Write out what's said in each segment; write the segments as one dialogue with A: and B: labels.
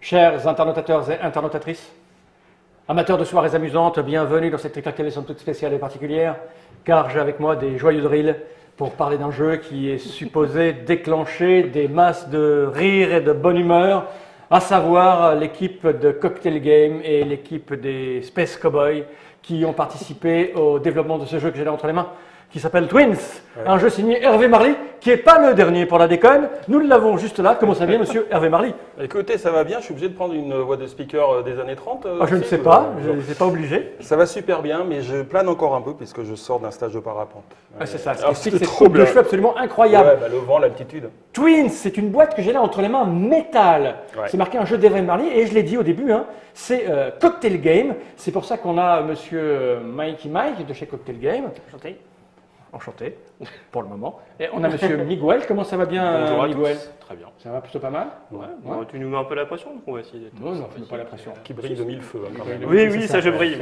A: Chers internautateurs et internautatrices, amateurs de soirées amusantes, bienvenue dans cette télévision toute spéciale et particulière, car j'ai avec moi des joyeux drills pour parler d'un jeu qui est supposé déclencher des masses de rire et de bonne humeur, à savoir l'équipe de Cocktail Game et l'équipe des Space Cowboys qui ont participé au développement de ce jeu que j'ai là entre les mains, qui s'appelle Twins, un jeu signé Hervé Marly, qui n'est pas le dernier pour la déconne. Nous l'avons juste là. Comment ça va bien, monsieur Hervé Marly?
B: Écoutez, ça va bien. Je suis obligé de prendre une voix de speaker des années 30.
A: Je ne sais pas, je ne suis pas obligé.
B: Ça va super bien, mais je plane encore un peu puisque je sors d'un stage de parapente.
A: C'est ça,
B: c'est
A: c'est
B: trop
A: de cheveux absolument incroyable.
B: Ouais, le vent, l'altitude.
A: Twins, c'est une boîte que j'ai là entre les mains, métal.
B: Ouais.
A: C'est marqué un jeu d'Hervé Marly et je l'ai dit au début, c'est Cocktail Game. C'est pour ça qu'on a monsieur Mikey Mike de chez Cocktail Game. Enchanté, pour le moment. Et on a monsieur Miguel. Comment ça va bien,
C: Bonjour à
A: Miguel?
C: tous. Très bien.
A: Ça va plutôt pas mal?
C: Ouais. Bon, tu nous mets un peu la pression, donc on va essayer d'être.
A: Non, non, ne pas la pression.
B: Qui brille de mille feux, quand même.
C: Oui, oui, ça je brille.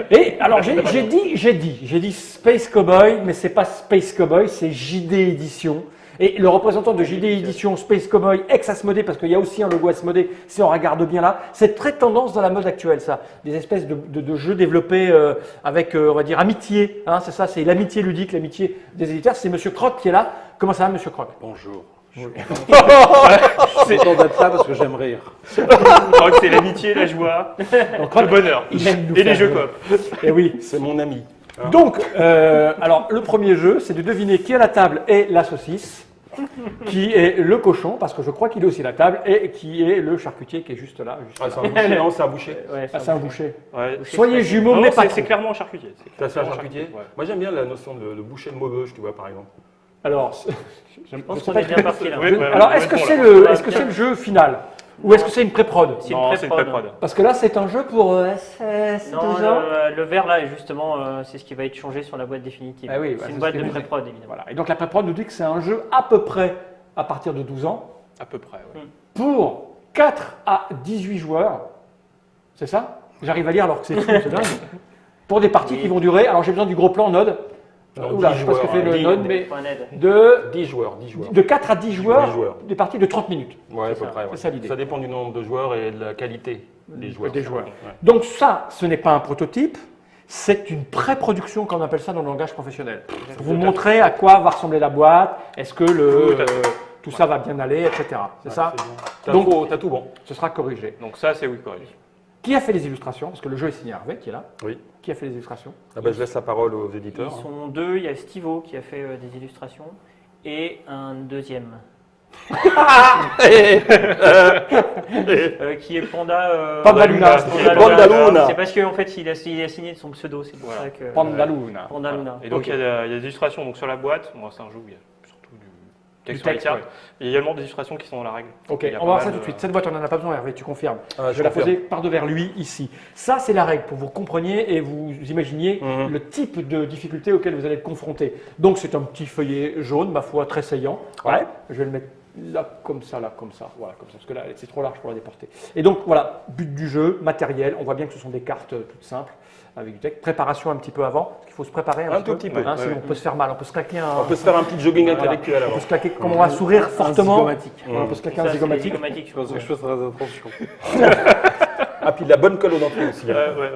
C: Mais...
A: Et alors j'ai dit Space Cowboy, mais c'est pas Space Cowboy, c'est JD Édition. Et le représentant de JD Édition, Space Cowboy, ex-Asmodée, parce qu'il y a aussi un logo Asmodée, si on regarde bien là, c'est très tendance dans la mode actuelle, ça. Des espèces de jeux développés avec, on va dire, amitié. C'est ça, c'est l'amitié ludique, l'amitié des éditeurs. C'est monsieur Croc qui est là. Comment ça va, monsieur Croc?
D: Bonjour. Je suis content d'être là parce que j'aime rire.
C: Je crois que c'est l'amitié, la joie, le bonheur.
A: Il aime nous
C: et les
A: faire
C: jeux
A: rire.
C: coop.
A: Et oui.
B: C'est mon ami.
A: Donc, alors le premier jeu, c'est de deviner qui à la table est la saucisse, qui est le cochon, parce que je crois qu'il est aussi à la table, et qui est le charcutier qui est juste là. Juste
B: Ah,
A: là.
B: c'est un boucher, non, c'est un boucher.
C: Ouais,
A: C'est un boucher.
C: Ouais.
A: Soyez jumeaux,
C: Non,
A: mais pas
C: c'est
A: trop.
C: clairement un charcutier.
B: Ça, c'est un charcutier.
C: Ouais.
B: Moi, j'aime bien la notion de boucher de Maubeuge, tu vois, par exemple.
A: Alors,
E: Je pense qu'on est bien parti là.
C: Oui, ouais,
A: alors
C: ouais,
A: est-ce que
C: bon,
A: c'est
C: là.
A: le jeu final? Ou est-ce que c'est une pré-prod?
C: Non, c'est une pré-prod.
A: Parce que là, c'est un jeu pour SS12
E: Non,
A: ans.
E: le vert là, justement, c'est ce qui va être changé sur la boîte définitive.
A: Ah oui, bah,
E: c'est
A: c'est
E: une boîte
A: ce que
E: de
A: je disais.
E: pré-prod, évidemment.
A: Voilà. Et donc la pré-prod nous dit que c'est un jeu à peu près à partir de 12 ans
C: À peu près, ouais.
A: pour 4 à 18 joueurs. C'est ça? J'arrive à lire alors que c'est fou, c'est dingue. Pour des parties qui vont durer. Alors j'ai besoin du gros plan Node.
B: Non,
A: Oula,
B: 10
A: je sais pas ce que
B: joueurs,
A: fait le
B: 10,
A: Node, mais
E: Point net.
A: de
B: 10 joueurs, 10 joueurs.
A: 4 à 10 joueurs,
B: 10 joueurs.
A: des parties de 30 minutes.
B: Ouais, à peu près. Ouais.
A: C'est ça l'idée.
B: Ça dépend du nombre de joueurs et de la qualité des joueurs.
A: Des joueurs.
B: Ouais.
A: Donc ça, ce n'est pas un prototype, c'est une pré-production, comme on appelle ça dans le langage professionnel. Pour vous montrer à quoi va ressembler la boîte, est-ce que tout ça va bien aller, etc. C'est ça?
B: T'as
A: Donc-
B: t'as tout bon.
A: Ce sera corrigé.
C: Donc ça, c'est oui, correct.
A: Qui a fait les illustrations? Parce que le jeu est signé Hervé, qui est là.
B: Oui.
A: Qui a fait les illustrations?
B: Ah bah, je laisse la parole aux
E: Ils
B: éditeurs.
E: sont deux, il y a Stivo qui a fait des illustrations et un deuxième qui est Panda.
A: Pandaluna.
B: Pandaluna.
E: C'est parce qu'en fait il a signé de son pseudo, c'est pour ça que.
A: Pandaluna.
E: Pandaluna.
C: Et donc
A: Ok.
C: il y a des illustrations donc, sur la boîte. Moi, c'est un jeu où il y a surtout du texte
A: Du
C: sur les
A: texte,
C: cartes.
A: ouais.
C: Il y a également des illustrations qui sont dans la règle.
A: Ok,
C: Il y a
A: on va
C: pas
A: voir
C: mal
A: ça tout de
C: de-
A: suite. Cette boîte, on n'en a pas besoin, Hervé, tu confirmes.
B: Ah,
A: Je vais la
B: confirme.
A: poser par devers lui, ici. Ça, c'est la règle, pour que vous compreniez et vous imaginiez
B: Mhm.
A: le type de difficulté auquel vous allez être confronté. Donc, c'est un petit feuillet jaune, ma foi, très saillant.
B: Ouais.
A: Je vais le mettre là, comme ça, là, comme ça. Voilà, comme ça, parce que là, c'est trop large pour la déporter. Et donc, voilà, but du jeu, matériel. On voit bien que ce sont des cartes toutes simples, avec du texte. Préparation un petit peu avant, parce qu'il faut se préparer un
B: tout petit peu.
A: Sinon,
C: Ouais.
A: on peut se faire mal, on peut se claquer un...
B: On peut se faire un petit jogging
A: Voilà.
B: intellectuel
A: On
B: avant.
A: peut se claquer, comme on va sourire fortement.
D: zygomatique.
A: Voilà, on peut se claquer
E: Ça,
A: un
E: c'est des
A: zygomatique.
E: zygomatiques, je
D: Je pense
E: pense.
D: que je fasse très attention.
B: Ah, puis de la bonne colle aux dentilles aussi. hein.
C: Ouais.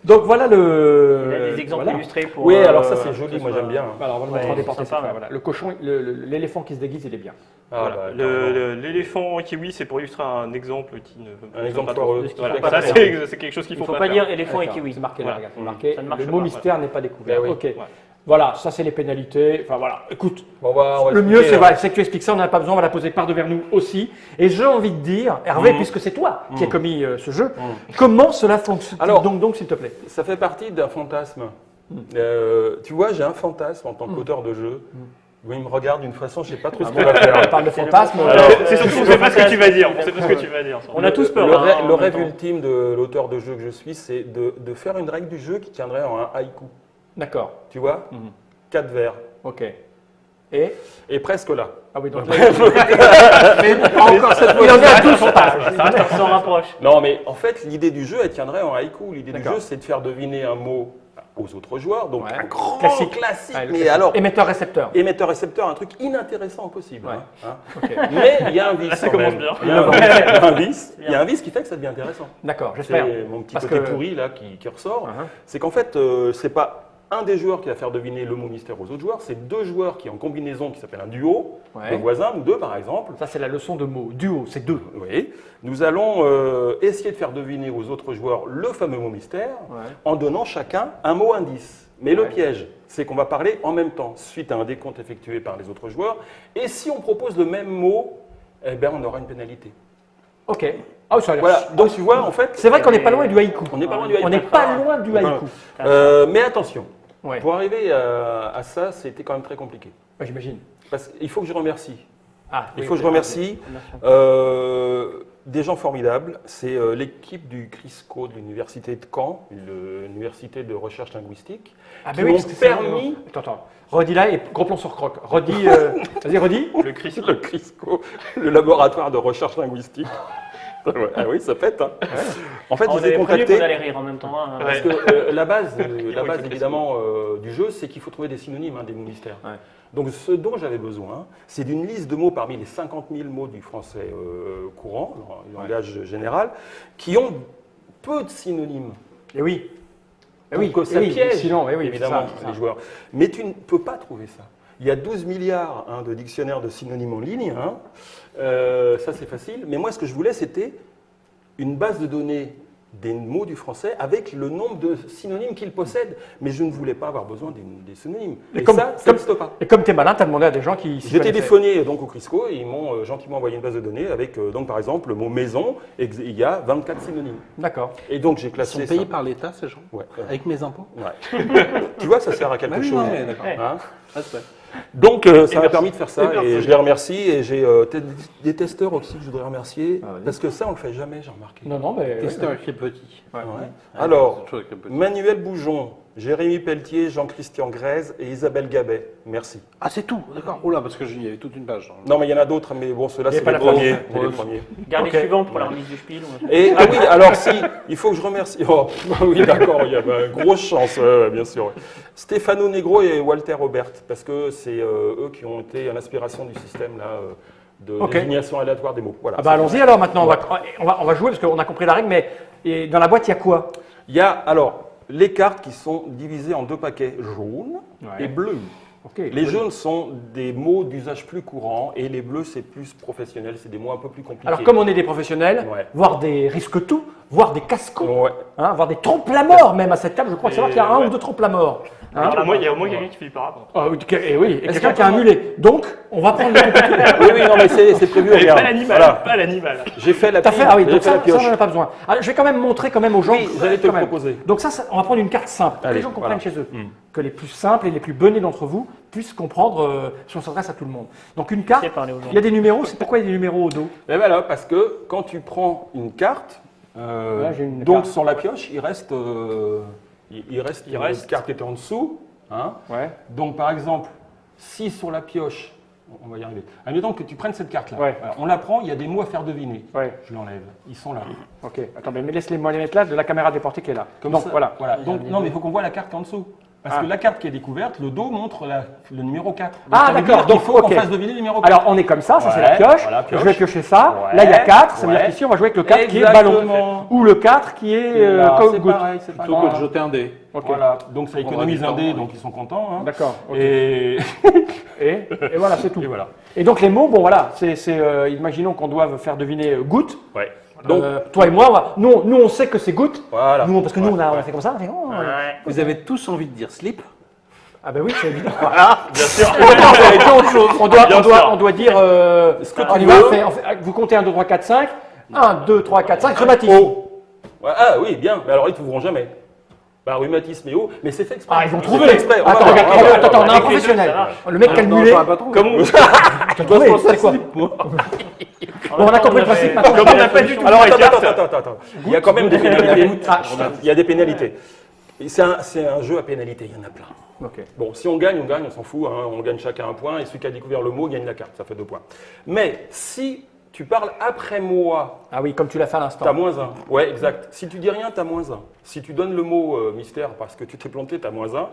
A: Donc voilà
E: Il y a
A: le.
E: des exemples
A: voilà.
E: illustrés pour.
B: Oui, alors ça c'est
E: que
B: joli,
E: ce
B: moi
E: soit-
B: j'aime bien.
A: Alors on va le mettre
E: Ouais,
A: en déporté.
E: sympa,
A: c'est voilà. Le cochon, l'éléphant qui se déguise, il est bien.
B: Ah,
C: Voilà.
B: bah, carrément.
C: L'éléphant kiwi, c'est pour illustrer un exemple qui ne
B: Un exemple
C: pas trop.
B: foireux.
E: de ce qu'il
C: Voilà,
E: faut pas
C: ça
E: faire.
C: c'est quelque chose qu'il
E: Il
C: faut
E: ne faut
C: pas
E: pas
C: faire.
E: dire éléphant et
A: D'accord,
E: kiwi.
A: C'est marqué là,
C: Voilà.
A: regarde, c'est marqué.
E: Ça ne marche
A: Le
E: pas,
A: mot
E: voilà.
A: mystère n'est pas découvert.
B: Ben oui.
A: Ok.
C: Ouais.
A: Voilà, ça c'est les pénalités. Enfin voilà, écoute.
B: Bon, on va
A: Le mieux,
B: expliquer,
A: c'est
B: hein.
A: voilà, c'est que tu expliques ça, on n'en a pas besoin, on va la poser par devers nous aussi. Et j'ai envie de dire, Hervé, puisque c'est toi qui as commis ce jeu, comment cela fonctionne?
B: Alors-
A: donc, s'il te plaît.
B: Ça fait partie d'un fantasme. Tu vois, j'ai un fantasme en tant qu'auteur de jeu. Où il me regarde d'une façon, je ne sais pas trop ce qu'il va
A: On
B: faire.
A: parle de fantasme.
C: C'est surtout, on ne sait pas ce que tu vas dire. On sait pas ce que tu vas dire.
E: On a tous peur.
B: Le,
E: hein, en
B: le
E: même
B: rêve
E: temps.
B: ultime de l'auteur de jeu que je suis, c'est de faire une règle du jeu qui tiendrait en un haïku.
A: D'accord,
B: Tu vois 4 vers.
A: ok. Et
B: Et presque là.
A: Ah oui, donc là, mais pas encore cette fois. Il en est à 12 pages.
E: On s'en rapproche.
B: Non, mais en fait, l'idée du jeu, elle tiendrait en haïku. L'idée du
A: D'accord.
B: jeu, c'est de faire deviner un mot aux autres joueurs, donc
A: Ouais.
B: un grand
A: Classique.
B: classique,
A: Ouais, le
B: mais
A: classique.
B: alors
A: Émetteur-récepteur.
B: émetteur-récepteur, un truc inintéressant possible.
A: Ouais.
B: Hein.
A: Ok.
B: Mais il y a un vice.
C: ça
B: quand
C: commence
B: même.
C: bien.
B: Il y a un vice. Il y a un vice qui fait que ça devient intéressant.
A: D'accord, j'espère.
B: C'est mon petit
A: Parce
B: côté
A: que-
B: pourri là qui ressort.
A: Uh-huh.
B: C'est qu'en fait, c'est pas un des joueurs qui va faire deviner le mot mystère aux autres joueurs, c'est deux joueurs qui en combinaison qui s'appelle un duo,
A: Ouais.
B: deux voisins ou deux par exemple.
A: Ça, c'est la leçon de mots. Duo, c'est deux.
B: Oui. Nous allons essayer de faire deviner aux autres joueurs le fameux mot mystère
A: Ouais.
B: en donnant chacun un mot indice. Mais le
A: Ouais.
B: piège, c'est qu'on va parler en même temps, suite à un décompte effectué par les autres joueurs. Et si on propose le même mot, eh ben, on aura une pénalité.
A: Ok. Ah, oui, ça a l'air.
B: Voilà. Donc tu vois, en fait,
A: C'est vrai qu'on n'est pas loin du haïku.
B: on n'est pas loin du haïku.
A: On n'est pas loin du haïku.
B: Mais attention,
A: Ouais.
B: pour arriver à ça, c'était quand même très compliqué.
A: Ouais, j'imagine.
B: Parce qu'il faut que je remercie.
A: Ah,
B: Il
A: oui,
B: faut que je
A: oui.
B: remercie des gens formidables. C'est l'équipe du CRISCO de l'Université de Caen, l'Université de recherche linguistique,
A: Ah,
B: qui
A: ben oui,
B: m'ont
A: parce que c'est
B: permis...
A: Attends. Redis là et gros plan sur croc. Redis. Vas-y, redis.
C: Le Chris.
B: Le CRISCO, le laboratoire de recherche linguistique. Ah oui, ça pète. Hein. En fait,
E: On
B: je vous ai
E: avait prévu
B: contacté...
E: qu'on allait rire en même temps. Hein.
C: Ouais.
B: Parce que la base
C: Chris
B: évidemment, du jeu, c'est qu'il faut trouver des synonymes, des mots mystères.
A: Ouais.
B: Donc, ce dont j'avais besoin, c'est d'une liste de mots parmi les 50 000 mots du français courant, le langage général, qui ont peu de synonymes.
A: Et oui. Et
B: Pour
A: oui.
B: que ça
A: et oui.
B: piège,
A: Sinon, oui,
B: évidemment,
A: c'est ça.
B: les joueurs. Mais tu ne peux pas trouver ça. Il y a 12 milliards de dictionnaires de synonymes en ligne. Ça, c'est facile. Mais moi, ce que je voulais, c'était une base de données des mots du français avec le nombre de synonymes qu'ils possèdent. Mais je ne voulais pas avoir besoin des synonymes. Et
A: comme-
B: ça
A: comme-
B: n'existe pas.
A: Et comme tu es malin, tu as demandé à des gens qui. s'y
B: J'ai
A: connaissaient.
B: téléphoné donc au Crisco et ils m'ont gentiment envoyé une base de données avec, donc, par exemple, le mot maison. Et il y a 24 synonymes.
A: D'accord.
B: Et donc, j'ai
D: Ils
B: classé
D: sont payés
B: ça.
D: par l'État, ces gens,
B: Ouais.
D: avec mes impôts.
B: Ouais. Tu vois, ça sert à quelque
D: Bah oui,
B: chose.
D: non, mais d'accord.
B: Hein.
D: Respect.
B: Donc, ça m'a
C: merci.
B: permis de faire ça
C: Et merci.
B: et je les remercie. Et j'ai des testeurs aussi que je voudrais remercier.
A: Ah, vas-y.
B: Parce que ça, on le fait jamais, j'ai remarqué.
A: Non, non, mais.
D: Testeur qui est petit.
A: Ouais.
B: Ouais.
D: Ah,
B: Alors,
D: c'est autre chose qu'un petit.
B: Manuel Boujon, Jérémy Pelletier, Jean-Christian Grèze et Isabelle Gabet. Merci.
D: Ah, c'est tout, d'accord. Oula, parce que il y avait toute une page.
B: Non, mais il y en a d'autres, mais bon, ceux-là,
A: Il y a
B: c'est
A: pas
B: les
A: la
B: premiers.
A: place.
B: C'est les premiers.
E: Gardez
A: Ok.
E: le suivant pour la remise du spiel.
B: Et, ah oui, alors si, il faut que je remercie. Oh, oui, d'accord, il y a grosse chance, bien sûr. Ouais. Stéphano Negro et Walter Robert, parce que c'est eux qui ont été à l'inspiration du système là, de
A: Ok.
B: désignation aléatoire des mots. Voilà.
A: Ah bah allons-y alors maintenant, on va jouer parce qu'on a compris la règle, mais et dans la boîte il y a quoi?
B: Il y a alors les cartes qui sont divisées en deux paquets jaunes
A: Ouais.
B: et bleus.
A: Ok.
B: Les jaunes sont des mots d'usage plus courant et les bleus c'est plus professionnel, c'est des mots un peu plus compliqués.
A: Alors comme on est des professionnels,
B: Ouais.
A: voire des risque-tout, voire des casse-cons,
B: Ouais.
A: hein, voire des trompes-la-mort même à cette table, je crois
C: Et
A: savoir qu'il y a un
C: ouais.
A: ou deux trompes-la-mort. Hein.
C: Il y a au moins quelqu'un qui fait du parapente.
A: Ah oui, et oui, et
B: Est-ce
A: quelqu'un
B: qu'on
A: qui a un
B: peut-
A: mulet. Donc, on va prendre le compétiteur.
B: Oui, oui, non, mais c'est prévu.
C: Mais
B: regarde.
C: pas l'animal,
B: Voilà.
C: pas l'animal.
B: J'ai fait la
A: T'as
B: pile,
A: fait, ah oui,
B: j'ai
A: donc
B: fait la
A: ça on
B: pioche.
A: n'en a pas besoin. Alors, je vais quand même montrer quand même aux gens.
B: Oui, j'allais te
A: quand
B: le
A: même.
B: proposer.
A: Donc ça, on va prendre une carte simple, pour que les
B: Allez,
A: gens comprennent
B: voilà.
A: chez eux. Que les plus simples et les plus benés d'entre vous puissent comprendre si on s'adresse à tout le monde. Donc une carte,
E: C'est parler aux gens.
A: il y a des numéros, c'est pourquoi il y a des numéros au dos?
B: Et voilà, parce que quand tu prends une carte,
A: Là, j'ai une
B: donc
A: carte.
B: sur la pioche, il reste une
C: reste.
B: carte qui était en dessous. Hein.
A: Ouais.
B: Donc par exemple, si sur la pioche, on va y arriver. Admettons que tu prennes cette carte-là.
A: Ouais.
B: Voilà, on la prend, il y a des mots à faire deviner.
A: Ouais.
B: Je l'enlève. Ils sont là.
A: Ok, attends, mais laisse-les-moi les mettre là, de la caméra déportée qui est là.
B: Comme
A: Donc
B: ça.
A: voilà.
B: Donc, non, mais il faut qu'on voit la carte en dessous. Parce
A: Ah.
B: que la carte qui est découverte, le dos montre le numéro 4. Donc,
A: Ah,
B: ça veut
A: d'accord,
B: dire qu'il
A: donc,
B: faut qu'on
A: ok.
B: fasse deviner le numéro 4.
A: Alors on est comme ça c'est la
B: Ouais,
A: pioche.
B: voilà, pioche.
A: Je vais piocher ça.
B: Ouais,
A: Là il y a 4, ça veut dire
B: ouais.
A: qu'ici on va jouer avec le 4 qui est
B: Exactement.
A: ballon. Ou le 4 qui est
B: Là,
A: comme
B: c'est
A: goutte.
B: pareil, c'est pas
D: Plutôt que de
B: grave.
D: jeter un dé.
A: Ok.
B: Voilà, donc ça
D: On aura
B: économise
D: du
B: un
D: temps,
B: dé,
D: ouais.
B: donc ils sont contents. Hein.
A: D'accord. ok.
B: Et...
A: Et voilà, c'est tout.
B: et voilà.
A: Et donc les mots, bon voilà, imaginons qu'on doive faire deviner goutte.
B: Ouais. Donc,
A: Toi et moi, nous on sait que c'est goutte.
B: voilà.
A: Nous, parce que nous
B: Ouais,
A: on
B: ouais.
A: fait comme ça. On fait, oh,
D: Vous avez tous envie de dire slip.
A: Ah ben oui, c'est évident.
C: Bien sûr.
A: On doit dire.
B: Ce que
A: on
B: tu
A: y va,
B: veux.
A: vous comptez 1, 2, 3, 4, 5. 1, 2, 3, 4, 5, rhumatisme.
B: Ouais, ah oui, bien. Mais alors ils ne trouveront jamais. Bah, rhumatisme et eau, mais c'est fait exprès.
A: Ah, ils vont
B: C'est
A: trouver.
B: fait exprès. On va
A: Attends,
B: voir,
A: regarde,
B: on va voir.
A: attends, on a un
C: Avec les deux,
A: professionnel.
C: ça marche.
A: Le mec qui a le
D: Non,
A: mulet.
D: j'aurais pas trouvé.
C: Comme on.
A: T'as trouvé, c'est quoi Bon, on a compris le principe maintenant.
C: Comme on n'a pas du tout.
B: Alors
C: la carte.
B: attends. Il y a quand même des pénalités.
A: Ah,
B: Il y a des pénalités. Et c'est un jeu à pénalité, il y en a plein.
A: ok.
B: Bon, si on gagne, on s'en fout. Hein. On gagne chacun un point. Et celui qui a découvert le mot gagne la carte. Ça fait 2 points. Mais si tu parles après moi,
A: Ah oui, comme tu l'as fait à l'instant.
B: t'as -1. Ouais, exact. Si tu dis rien, t'as -1. Si tu donnes le mot mystère parce que tu t'es planté, t'as -1.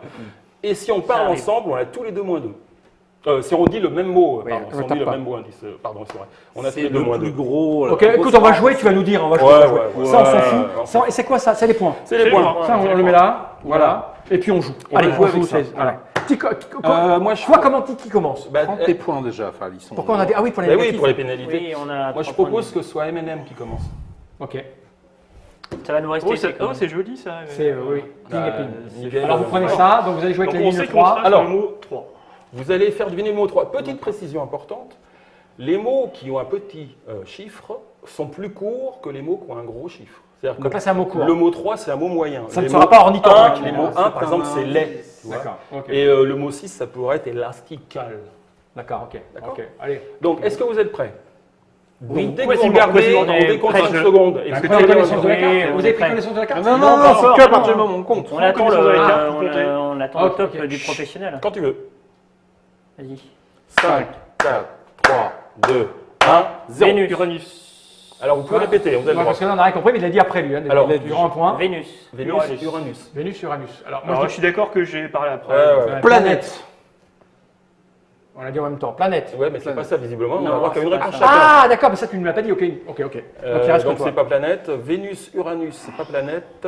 B: Et si on parle
E: arrive.
B: ensemble, on a tous les deux -2. Si on dit le même mot,
A: Oui,
B: pardon,
A: on
B: si on
A: tape
B: dit le
A: pas.
B: même mot indice, pardon, c'est vrai. On a tous
D: C'est
B: les deux
D: le
B: -2.
D: plus gros.
A: Ok, écoute, on va jouer, tu vas nous dire. On va jouer,
B: Ouais,
A: on va jouer.
B: ouais,
A: Ça, on s'en
B: ouais,
A: fout.
B: ouais.
A: Ça, et c'est quoi ça? C'est les points.
B: C'est les points.
A: Ça, on le met là. Voilà. Et puis on joue.
B: On
A: Allez,
B: va jouer
A: on joue.
B: avec ça.
A: c'est- voilà.
B: Moi, je
A: Toi, comment qui commence?
B: Bah,
D: 30 tes points déjà, enfin, ils sont.
A: Pourquoi on a dit. Ah oui, pour les
B: bah oui,
A: négatifs.
B: pour les pénalités.
E: Oui, on a.
B: Moi, je
E: 3 points
B: propose que ce soit M&M qui commence.
A: Ok.
E: Ça va nous rester.
C: Oh,
E: c'est quand même-
C: c'est joli ça.
A: C'est, oui. Ping et ping.
B: Miguel,
A: Alors, vous prenez ça. Donc, vous allez jouer
C: Donc
A: avec
C: on
A: les
C: sait
A: lignes
C: qu'on
A: 3.
C: sera
B: Alors.
C: sur le mot 3.
B: Vous allez faire deviner le mot 3. Petite précision importante, les mots qui ont un petit chiffre sont plus courts que les mots qui ont un gros chiffre. C'est-à-dire
A: Donc là, c'est un mot court.
B: le mot 3, c'est un mot moyen.
A: Ça ne
B: Les
A: sera
B: mots
A: pas ornithorynque.
B: 1, les mots 1, par exemple, c'est lait. tu vois.
A: D'accord. Ok.
B: Et le mot 6, ça pourrait être élastical.
A: D'accord, ok.
B: D'accord.
A: Ok. Allez.
B: Donc, est-ce que vous êtes prêts?
E: Oui.
B: Donc, dès que
E: Ouais,
B: vous
E: c'est bon,
B: regardez,
E: vas-y, on
B: on
E: est
B: décompte
E: prêt,
B: 5
E: je-
B: secondes. Et
A: Vous
B: vous
A: avez pris
B: tirez
A: connaissance de la
E: Oui,
A: carte?
E: on
A: Vous
E: est
A: avez pris
E: prêt.
A: connaissance de la carte?
D: Non,
E: Non, pas encore,
D: que à
E: non,
D: partir du
E: non.
D: moment où on compte.
E: On attend
C: connaissance de la carte,
E: on,
C: comptez.
E: on attend le top
A: Ok.
E: du professionnel.
B: quand tu veux.
E: Vas-y.
B: 5, 4, 3, 2, 1, 0.
E: Vénus.
C: Uranus.
B: Alors, vous pouvez répéter, vous avez le
A: Ouais,
B: droit.
A: parce que là, on n'a rien compris, mais il a dit après lui. Hein,
B: Alors,
A: il aura un point.
E: Vénus.
B: Vénus,
C: Uranus.
B: Uranus.
A: Vénus, Uranus. Alors, moi,
C: Alors
A: je
C: je suis d'accord que j'ai parlé après.
B: Ouais.
A: Planète. On l'a dit en même temps. Planète.
B: Ouais, mais c'est pas ça, visiblement. On
E: Non,
B: va avoir qu'une
E: c'est pas
B: réponse
E: ça.
B: chacun.
A: Ah, d'accord, mais ça, tu ne me l'as pas dit. Ok, ok, ok. Donc, il reste
B: Donc
A: que toi.
B: c'est pas planète. Vénus, Uranus, c'est pas planète.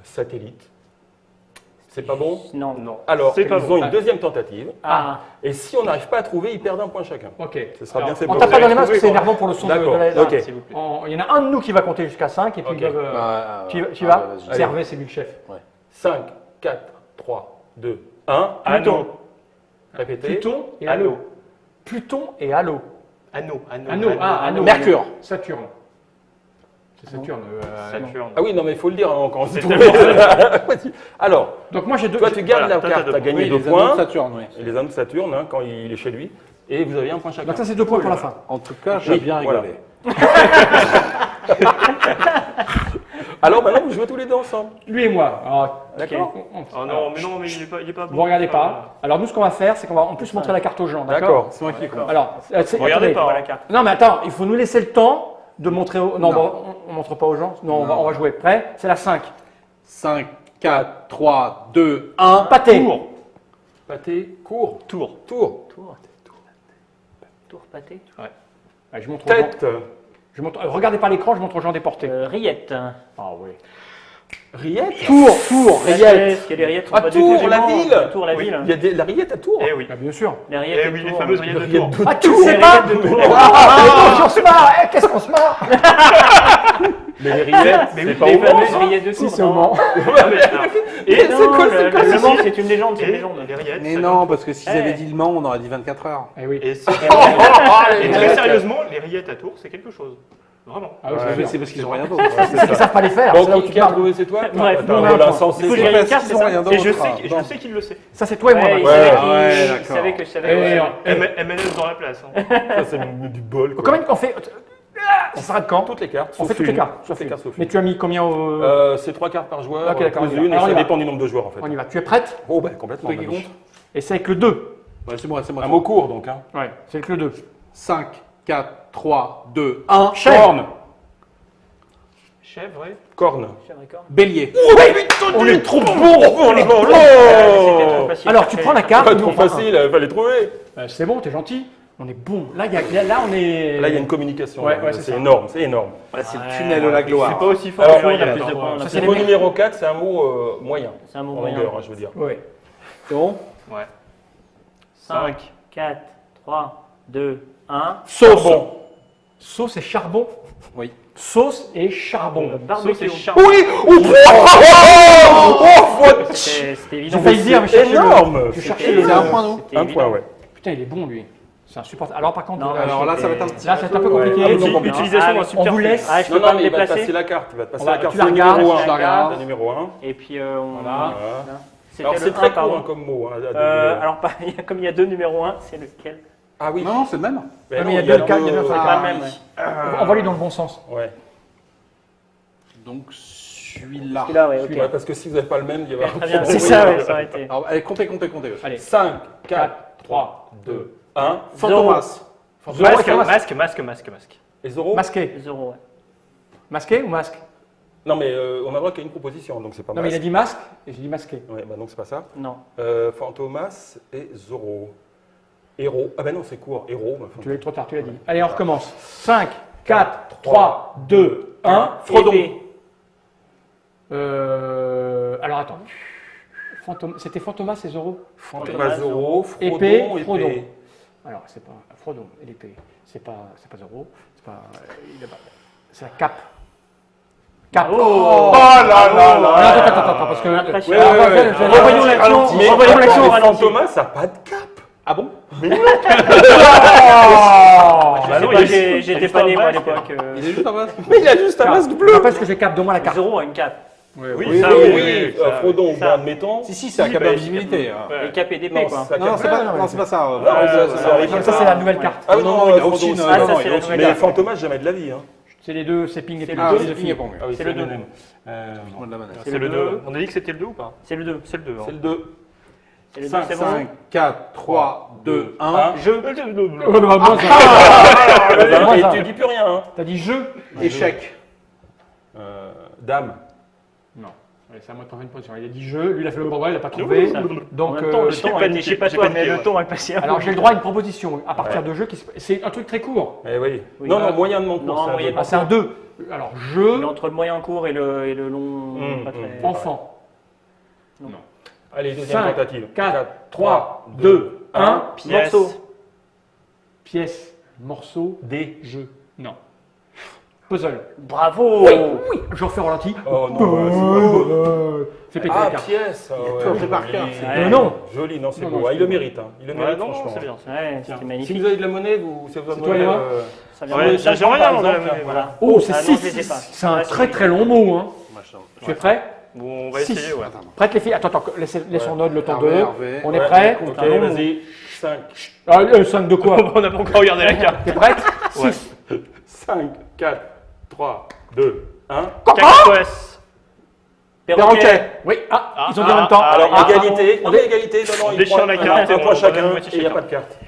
B: Satellite. C'est pas bon.
E: Non.
C: Non.
B: Alors,
C: C'est
B: ils
C: pas
B: ont
C: bon.
B: une deuxième tentative.
E: Ah.
B: Et si on n'arrive pas à trouver, ils perdent un point chacun.
A: Ok.
B: Ce sera
A: Alors,
B: bien fait
A: on
B: pour
A: tape
B: vous.
A: pas dans les mains parce que c'est
C: D'accord.
A: énervant pour le son de
B: D'accord,
A: la
B: ok.
C: S'il vous plaît.
A: Il y en a un de nous qui va compter jusqu'à 5 et puis
B: Ok.
A: ils doivent. Tu y vas
B: Allez.
A: C'est Hervé, c'est lui le chef.
B: 5, 4, 3, 2, 1.
C: Anneau.
B: Répétez.
A: Pluton et
C: Anneau.
A: Halo. Pluton et Halo.
C: Anneau.
A: Anneau.
D: Mercure.
A: Saturne. C'est Saturne.
C: Saturne.
B: Ah oui, non, mais il faut le dire hein, quand on
C: C'est
B: se
C: tellement
B: Vas-y. Alors,
A: Donc moi j'ai deux.
B: toi, tu gardes
C: Voilà,
B: la
C: toi,
B: carte,
C: t'as
B: tu as
C: deux
B: gagné
D: Oui,
B: 2
D: les anneaux de
B: points.
D: Saturne, oui.
B: Et les anneaux de Saturne, hein, quand il est chez lui. Et vous avez un point chacun.
A: Donc ça c'est 2 points pour la fin.
D: En tout cas, j'ai
B: Oui,
D: bien
B: voilà.
D: rigolé.
B: Alors maintenant, vous jouez tous les deux ensemble.
A: Lui et moi. Alors,
B: D'accord.
C: Oh non, mais il est pas bon.
A: Vous regardez pas. Alors nous ce qu'on va faire, c'est qu'on va en plus montrer la carte aux gens.
B: D'accord.
D: C'est moi qui compte.
A: Alors,
C: Regardez
A: attendez.
C: pas.
E: Voilà la carte.
A: Non mais attends, il faut nous laisser le temps de montrer aux. Non,
D: Non.
A: bon, on montre pas aux gens. Non,
D: Non.
A: on va jouer. Prêt? C'est la 5.
D: 5, 4, 3, 2, 1.
A: Pâté.
C: Tour.
B: Pâté, court.
C: Tour.
B: Tour.
E: Tour pâté.
A: Allez, je montre aux gens.
B: Tête.
A: Je montre, regardez pas l'écran, je montre aux gens des portées.
E: Rillettes.
A: Ah oui.
B: Rillette.
A: Tour, Rillette.
E: Est-ce que les rillettes sont
B: À
E: pas du
B: Tours,
E: tout
B: la
E: éléments
B: ville.
E: Tour, la
C: Oui.
E: ville.
B: Il y a la rillette à Tours.
C: Eh oui.
A: Ah, bien sûr.
E: Les rillettes
C: Eh
E: de
C: oui, les
E: Tours.
C: fameuses rillettes de
B: Rillettes
C: Tours.
A: Ah, Tours,
E: Les
A: c'est pas.
E: rillettes de Tours.
A: Ah, on se marre. Qu'est-ce qu'on se marre?
B: Mais les rillettes,
E: Mais
B: c'est
E: oui,
B: pas
E: les
B: au Mans,
E: fameuses
B: ça
E: rillettes de
A: Si,
E: Tours.
A: c'est au Mans.
C: Et
E: Et non,
B: c'est quoi,
E: le
B: c'est
E: Mans, c'est une légende, c'est une
C: Et
E: légende.
C: les rillettes.
D: Mais
C: ça
D: non, parce que s'ils
E: Eh.
D: avaient dit le Mans, on aurait dit 24 heures.
A: Eh oui.
C: Et,
B: les
C: et très
B: rillettes.
C: sérieusement, les rillettes à Tours, c'est quelque chose. Vraiment.
A: Ah oui,
B: Ouais,
A: c'est
D: Mais
A: sûr.
D: c'est parce qu'ils ont rien d'autre.
A: C'est qu'ils savent pas les faire.
B: Donc,
A: C'est là où tu
B: qui a
A: parles.
B: trouvé, c'est toi
E: Bref,
B: Attends,
A: on a
B: on
A: un
B: l'a
A: point.
B: insensé.
E: Du coup,
D: C'est
E: j'ai gagné une
D: parce
E: carte,
D: qu'ils
E: c'est
D: ont
E: ça
D: rien
C: Et
D: d'autre.
C: je sais qu'il le sait.
A: Ça c'est toi et moi.
E: Ouais, il
A: Max.
E: savait
B: Ouais,
E: qu'il-
D: ouais,
E: il
D: d'accord.
E: savait que je savais.
A: Eh,
E: ouais.
C: MNS dans la place. hein.
B: Ça, c'est du bol. quoi.
A: Combien on fait? Ça s'arrête quand?
B: Toutes les cartes.
A: On
B: sauf
A: fait toutes les
B: une.
A: cartes.
B: Toutes les cartes sauf
A: Mais
B: une.
A: tu as mis combien au.
B: C'est 3 cartes par joueur,
A: Ok, d'accord,
B: plus
A: on y va.
B: une, et
A: Alors, on
B: ça
A: y va.
B: dépend du nombre de joueurs en fait.
A: On y va. Tu es prête?
B: Oh, ben complètement.
D: C'est qui
B: Manouche.
D: compte
A: Et c'est avec le 2.
D: Ouais, c'est moi, c'est moi.
B: Un mot court donc. Hein.
A: Ouais, c'est avec le 2.
D: 5, 4, 3, 2, 1.
B: Corne.
C: Chèvre, ouais.
B: Corne.
E: Chèvre et corne.
D: Bélier.
A: On est trop bon!
B: Oh là
E: C'était trop
B: là.
E: facile.
A: Alors tu prends la carte.
B: Pas
A: nous,
B: trop
A: on prend un.
B: facile, il fallait trouver.
A: C'est bon, t'es gentil. On est bon. Là, on est.
B: Là, il y a une communication.
A: Ouais,
B: là.
A: ouais, c'est
B: c'est
A: ça.
B: énorme, c'est énorme.
D: Voilà, c'est le tunnel de la gloire.
C: C'est pas aussi fort
B: Alors,
C: que les
E: On a
C: rillettes.
E: plus de
C: hein.
E: points. on a
A: Ça,
E: plus
A: c'est
E: de
B: Le
A: les
B: mot
E: points.
B: numéro 4, c'est un mot moyen.
E: C'est un mot
B: En
E: moyen.
B: longueur, hein, je veux dire.
A: Ouais.
D: C'est bon?
C: Ouais.
E: 5, 4, 3, 2, 1.
A: Sauce. Sauce et charbon.
D: Oui.
A: Sauce et charbon.
E: Barbecue.
C: Sauce et charbon.
B: Oui.
E: C'était évident.
A: J'ai failli le dire, mais je cherchais
B: énorme.
A: Je cherchais le.
D: C'est un point, nous.
E: C'était
B: Un
E: évident.
B: point, ouais.
A: Putain, il est bon lui. C'est insupportable. Alors par contre,
E: Non,
D: Alors là, ça va être un petit.
A: là, c'est un peu
B: Ouais.
A: compliqué.
B: Ah,
A: Donc,
B: donc,
C: Utilisation d'un
E: on
C: subterfuge.
A: vous laisse.
E: Ah, je
B: Non,
E: peux pas
B: non,
E: me
B: mais il va te
E: déplacer.
B: passer la carte. Il va te passer
A: On va-
B: la carte.
A: tu la
B: C'est le
A: regardes,
B: numéro
A: je
B: 1.
A: la regarde.
B: Le numéro 1.
E: Et puis on.
A: Voilà.
E: C'était
B: Alors,
E: le
B: c'est
E: 1,
B: très court
E: pardon.
B: hein, comme mot. Hein, à deviner.
E: Alors, comme il y a deux numéros 1, c'est lequel?
B: Ah oui.
D: Non, non, c'est le même.
B: Mais
A: mais
B: non,
A: il y a deux cas, il y a deux
E: C'est
A: cas.
E: pas le même. Ouais.
A: On va aller dans le bon sens.
B: Ouais.
D: Donc, celui-là.
E: Celui-là, ouais, ok.
B: Ouais, parce que si vous n'avez pas le même, il y a
E: Très bien, c'est ça, ouais, ça aurait été.
D: Alors, allez, comptez.
A: Allez.
B: 5, 4, 3, 2, 1.
D: Fantomas.
C: Masque.
B: Et Zoro?
A: Masqué.
E: 0, ouais.
A: Masqué ou masque?
B: Non, mais on a le droit qu'il y a une proposition, donc c'est pas
A: Non, mais il a
B: masque.
A: dit masque et j'ai dit masqué.
B: Ouais, bah donc c'est pas ça.
E: Non.
B: Fantomas et Zoro. Héros. Ah ben non, c'est court. Héros. Bah,
A: Tu l'as eu trop tard, tu l'as dit. Allez, on recommence. 5, 4, 3, 2, 1.
B: Frodon.
E: Épée.
A: Alors attends. C'était Fantomas et Zoro?
B: Fantomas, Zoro, Frodon,
A: Épée, Frodon.
B: épée.
A: Alors, c'est pas Frodon et l'épée. C'est pas Zoro. C'est pas. C'est la cape. Cape.
E: Oh
B: là là
A: Attends, parce que.
E: Impression.
A: Revoyons l'action.
B: Mais
A: Revoyons l'action au ralenti.
B: Fantomas n'a pas de cap.
D: Ah bon?
A: Oh
E: Bah non, j'étais pas né moi à l'époque.
D: Il est juste en bas.
B: Mais il a juste un masque
A: Je
B: bleu.
A: rappelle ce que j'ai cap. Donne-moi la carte.
E: 0 a une cape.
B: Oui,
C: ça,
B: oui.
C: ça,
B: Frodon,
E: ça.
B: admettons.
D: Si, c'est un cap
B: bah,
D: d'invisibilité.
C: Ouais.
E: Et cap et d'épée,
B: Non,
E: quoi.
B: c'est la
D: Non,
B: cape.
D: c'est pas, c'est pas ça.
B: Non, ça
A: Ça, c'est la nouvelle carte.
B: Ah oui, non,
D: il a
B: Frodon,
D: aussi une-
B: c'est-
E: Ah, ça,
D: non,
E: c'est
D: il a
E: la
D: aussi-
E: nouvelle
B: Mais
E: carte.
B: Fantomas, jamais de la vie. Hein.
A: C'est les deux, c'est ping et
E: C'est
A: ping.
E: le
D: Ah,
E: deux,
D: c'est ping-pong.
B: Ah oui,
E: C'est le deux.
B: même.
D: Moi de la manette.
C: C'est le 2. On a dit que c'était le 2 ou pas?
E: C'est le 2.
C: C'est le 2.
B: C'est le 2.
E: C'est le 2,
B: 5,
E: c'est bon.
D: 5, 4, 3, 2, 1.
E: Jeu.
A: Oh, non, moi, ça-
B: Et tu dis plus rien. Hein.
A: T'as dit jeu?
D: Échec.
B: Dame.
A: Non. Allez, c'est à moi de prendre une position. Il a dit jeu, lui il a fait le bras, il n'a pas trouvé.
E: En
A: Donc,
E: même temps, le
C: j'ai
E: temps,
C: paniqué,
E: je sais pas
C: j'ai
E: toi,
C: paniqué,
E: mais le
C: ouais.
E: temps est passé.
A: alors j'ai le droit à une proposition à partir
B: Ouais.
A: de jeu. C'est un truc très court.
B: Eh oui.
E: Oui.
B: Non, non, moyennement court.
E: Non,
B: c'est un
E: moyennement.
B: deux.
A: Ah, c'est un 2. Alors
E: Mais
A: jeu,
E: entre le moyen court et le long, pas très...
A: enfant.
B: Allez, deuxième
A: 5,
B: tentative.
A: 4, 3, 2, 1.
C: Pièce.
E: Morceau.
A: Pièce, morceau, des jeux. Non. Puzzle.
E: Bravo.
A: Oui, je refais au ralenti.
B: Oh non,
A: Fais péter la
B: Ah,
A: carte.
B: pièce.
D: Purgé par carte.
E: Ouais.
A: Non.
B: Joli, non, c'est
A: Non,
B: beau.
A: non,
B: Ah,
A: c'est
B: il le
A: beau.
B: mérite. Hein. Il le
C: Ouais,
B: mérite,
C: non,
B: franchement.
C: c'est bien.
E: Ouais,
B: Tiens.
E: c'était
B: Si
E: magnifique.
B: vous avez de la monnaie, vous, si vous avez
A: C'est toi,
B: de la
A: Léa
B: monnaie,
E: Ça vient
B: Ouais,
E: de-
B: ça,
C: j'ai rien
B: par
C: dans
B: exemple,
C: la monnaie,
E: Voilà.
A: Oh, c'est
E: Ah non, je les ai
A: 6.
E: pas.
A: C'est un
E: Ouais,
A: très
E: c'est-
A: très long mot. Hein.
D: Machin.
A: Tu es prêt?
C: Bon, on va
A: Six.
C: essayer, ouais.
A: Prête les filles. Attends, laissons Nod le temps de.
D: Hervé.
A: On est
B: Ouais.
A: prêt?
B: Ok,
A: Un long mot.
B: vas-y. 5.
A: 5 de quoi?
C: On n'a pas encore regardé la carte.
A: T'es prête?
C: Ouais.
A: 6.
B: 5, 4, 3, 2, 1.
C: Cacatoès.
E: Perroquet.
A: Oui, ils ont dit en même temps.
B: Alors, égalité. Non, mais égalité. Non, non,
C: On
B: il
C: déchire
B: prend
C: la carte et
B: un
C: on
B: point chacun
C: redonne
B: et
C: moitié
B: il n'y a
C: chacun.
B: pas de carte.